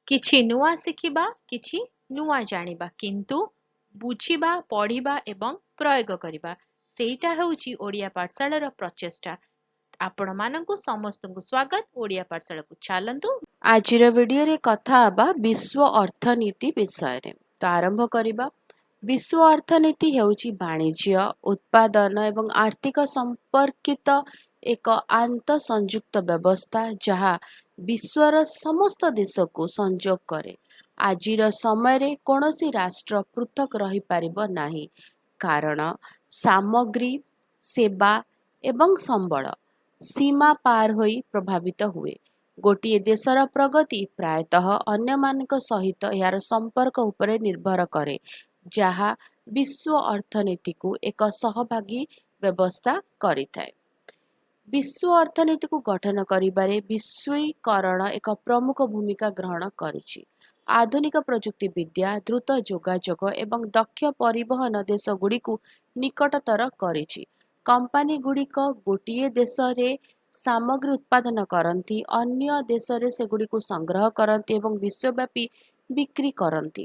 କିଛି ନୂଆ ଶିଖିବା, କିଛି ନୂଆ ଜାଣିବା, କିନ୍ତୁ ବୁଝିବା, ପଢିବା ଏବଂ ପ୍ରୟୋଗ କରିବା ସେଇଟା ହେଉଛି ଓଡ଼ିଆ ପାଠଶାଳାର ପ୍ରଚେଷ୍ଟା। ଆପଣମାନଙ୍କୁ ସମସ୍ତଙ୍କୁ ସ୍ୱାଗତ ଓଡ଼ିଆ ପାଠଶାଳାକୁ। ଚାଲନ୍ତୁ ଆଜିର ଭିଡ଼ିଓରେ କଥା ହେବା ବିଶ୍ୱ ଅର୍ଥନୀତି ବିଷୟରେ। ତ ଆରମ୍ଭ କରିବା। ବିଶ୍ୱ ଅର୍ଥନୀତି ହେଉଛି ବାଣିଜ୍ୟ, ଉତ୍ପାଦନ ଏବଂ ଆର୍ଥିକ ସମ୍ପର୍କିତ ଏକ ଆନ୍ତଃସଂଯୁକ୍ତ ବ୍ୟବସ୍ଥା ଯାହା ବିଶ୍ୱର ସମସ୍ତ ଦେଶକୁ ସଂଯୋଗ କରେ। ଆଜିର ସମୟରେ କୌଣସି ରାଷ୍ଟ୍ର ପୃଥକ ରହିପାରିବ ନାହିଁ, କାରଣ ସାମଗ୍ରୀ, ସେବା ଏବଂ ସମ୍ବଳ ସୀମା ପାର ହୋଇ ପ୍ରଭାବିତ ହୁଏ। ଗୋଟିଏ ଦେଶର ପ୍ରଗତି ପ୍ରାୟତଃ ଅନ୍ୟମାନଙ୍କ ସହିତ ଏହାର ସମ୍ପର୍କ ଉପରେ ନିର୍ଭର କରେ, ଯାହା ବିଶ୍ୱ ଅର୍ଥନୀତିକୁ ଏକ ସହଭାଗୀ ବ୍ୟବସ୍ଥା କରିଥାଏ। ବିଶ୍ୱ ଅର୍ଥନୀତିକୁ ଗଠନ କରିବାରେ ବୈଶ୍ୱିକରଣ ଏକ ପ୍ରମୁଖ ଭୂମିକା ଗ୍ରହଣ କରିଛି। ଆଧୁନିକ ପ୍ରଯୁକ୍ତି ବିଦ୍ୟା, ଦ୍ରୁତ ଯୋଗାଯୋଗ ଏବଂ ଦକ୍ଷ ପରିବହନ ଦେଶଗୁଡ଼ିକୁ ନିକଟତର କରିଛି। କମ୍ପାନୀଗୁଡ଼ିକ ଗୋଟିଏ ଦେଶରେ ସାମଗ୍ରୀ ଉତ୍ପାଦନ କରନ୍ତି, ଅନ୍ୟ ଦେଶରେ ସେଗୁଡ଼ିକୁ ସଂଗ୍ରହ କରନ୍ତି ଏବଂ ବିଶ୍ୱବ୍ୟାପୀ ବିକ୍ରି କରନ୍ତି।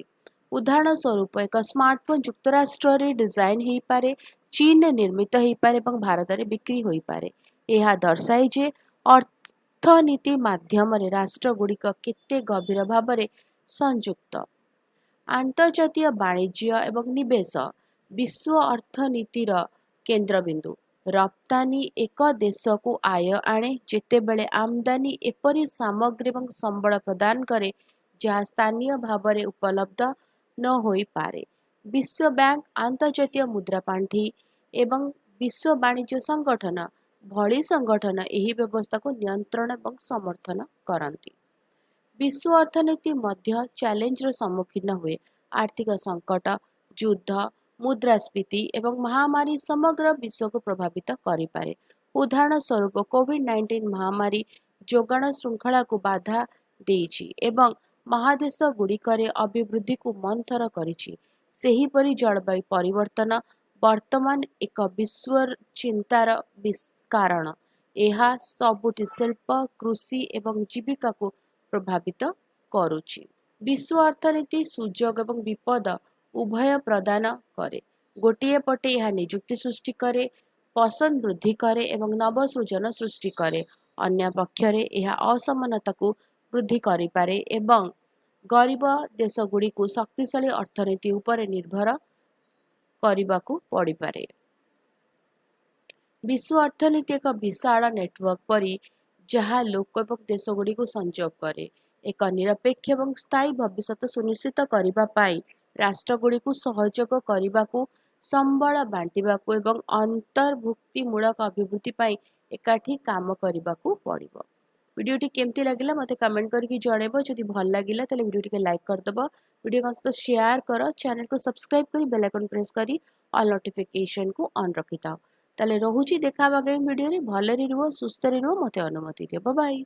ଉଦାହରଣ ସ୍ୱରୂପ, ଏକ ସ୍ମାର୍ଟଫୋନ୍ ଯୁକ୍ତରାଷ୍ଟ୍ରରେ ଡିଜାଇନ୍ ହୋଇପାରେ, ଚୀନରେ ନିର୍ମିତ ହୋଇପାରେ ଏବଂ ଭାରତରେ ବିକ୍ରି ହୋଇପାରେ। ଏହା ଦର୍ଶାଏ ଯେ ଅର୍ଥନୀତି ମାଧ୍ୟମରେ ରାଷ୍ଟ୍ରଗୁଡ଼ିକ କେତେ ଗଭୀର ଭାବରେ ସଂଯୁକ୍ତ। ଆନ୍ତର୍ଜାତୀୟ ବାଣିଜ୍ୟ ଏବଂ ନିବେଶ ବିଶ୍ୱ ଅର୍ଥନୀତିର କେନ୍ଦ୍ରବିନ୍ଦୁ। ରପ୍ତାନି ଏକ ଦେଶକୁ ଆୟ ଆଣେ, ଯେତେବେଳେ ଆମଦାନୀ ଏପରି ସାମଗ୍ରୀ ଏବଂ ସମ୍ବଳ ପ୍ରଦାନ କରେ ଯାହା ସ୍ଥାନୀୟ ଭାବରେ ଉପଲବ୍ଧ ନ ହୋଇପାରେ। ବିଶ୍ୱ ବ୍ୟାଙ୍କ, ଆନ୍ତର୍ଜାତୀୟ ମୁଦ୍ରା ପାଣ୍ଠି ଏବଂ ବିଶ୍ୱ ବାଣିଜ୍ୟ ସଂଗଠନ ଭଳି ସଂଗଠନ ଏହି ବ୍ୟବସ୍ଥାକୁ ନିୟନ୍ତ୍ରଣ ଏବଂ ସମର୍ଥନ କରନ୍ତି। ବିଶ୍ୱ ଅର୍ଥନୀତି ମଧ୍ୟ ଚ୍ୟାଲେଞ୍ଜର ସମ୍ମୁଖୀନ ହୁଏ। ଆର୍ଥିକ ସଂକଟ, ଯୁଦ୍ଧ, ମୁଦ୍ରାସ୍ଫୀତି ଏବଂ ମହାମାରୀ ସମଗ୍ର ବିଶ୍ୱକୁ ପ୍ରଭାବିତ କରିପାରେ। ଉଦାହରଣ ସ୍ୱରୂପ, କୋଭିଡ୍-19 ମହାମାରୀ ଯୋଗାଣ ଶୃଙ୍ଖଳାକୁ ବାଧା ଦେଇଛି ଏବଂ ମହାଦେଶଗୁଡ଼ିକରେ ଅଭିବୃଦ୍ଧିକୁ ମନ୍ଥର କରିଛି। ସେହିପରି ଜଳବାୟୁ ପରିବର୍ତ୍ତନ ବର୍ତ୍ତମାନ ଏକ ବିଶ୍ୱ ଚିନ୍ତାର କାରଣ। ଏହା ସବୁଠି ଶିଳ୍ପ, କୃଷି ଏବଂ ଜୀବିକାକୁ ପ୍ରଭାବିତ କରୁଛି। ବିଶ୍ୱ ଅର୍ଥନୀତି ସୁଯୋଗ ଏବଂ ବିପଦ ଉଭୟ ପ୍ରଦାନ କରେ। ଗୋଟିଏ ପଟେ ଏହା ନିଯୁକ୍ତି ସୃଷ୍ଟି କରେ, ପସନ୍ଦ ବୃଦ୍ଧି କରେ ଏବଂ ନବସୃଜନ ସୃଷ୍ଟି କରେ। ଅନ୍ୟ ପକ୍ଷରେ ଏହା ଅସମାନତାକୁ ବୃଦ୍ଧି କରିପାରେ ଏବଂ ଗରିବ ଦେଶଗୁଡ଼ିକୁ ଶକ୍ତିଶାଳୀ ଅର୍ଥନୀତି ଉପରେ ନିର୍ଭର କରିବାକୁ ପଡ଼ିପାରେ। ବିଶ୍ୱ ଅର୍ଥନୀତି ଏକ ବିଶାଳ ନେଟୱାର୍କ ପରି ଯାହା ଲୋକ ଏବଂ ଦେଶଗୁଡ଼ିକୁ ସଂଯୋଗ କରେ। ଏକ ନିରପେକ୍ଷ ଏବଂ ସ୍ଥାୟୀ ଭବିଷ୍ୟତ ସୁନିଶ୍ଚିତ କରିବା ପାଇଁ ରାଷ୍ଟ୍ରଗୁଡ଼ିକୁ ସହଯୋଗ କରିବାକୁ, ସମ୍ବଳ ବାଣ୍ଟିବାକୁ ଏବଂ ଅନ୍ତର୍ଭୁକ୍ତିମୂଳକ ଅଭିବୃଦ୍ଧି ପାଇଁ ଏକାଠି କାମ କରିବାକୁ ପଡ଼ିବ। ଭିଡ଼ିଓଟି କେମିତି ଲାଗିଲା ମୋତେ କମେଣ୍ଟ କରିକି ଜଣାଇବ। ଯଦି ଭଲ ଲାଗିଲା ତାହେଲେ ଭିଡ଼ିଓଟିକୁ ଲାଇକ୍ କରିଦେବ। ଭିଡ଼ିଓ ସହିତ ସେୟାର କର, ଚ୍ୟାନେଲକୁ ସବସ୍କ୍ରାଇବ୍ କରି ବେଲ୍ ଆଇକନ୍ ପ୍ରେସ୍ କରି ଅଲ୍ ନୋଟିଫିକେସନକୁ ଅନ୍ ରଖିଥାଅ। ତାହେଲେ ରହୁଛି, ଦେଖା ହେବା ଆଗାମୀ ଭିଡ଼ିଓରେ। ଭଲରେ ରୁହ, ସୁସ୍ଥରେ ରୁହ, ମୋତେ ଅନୁମତି ଦିଅ। Bye bye.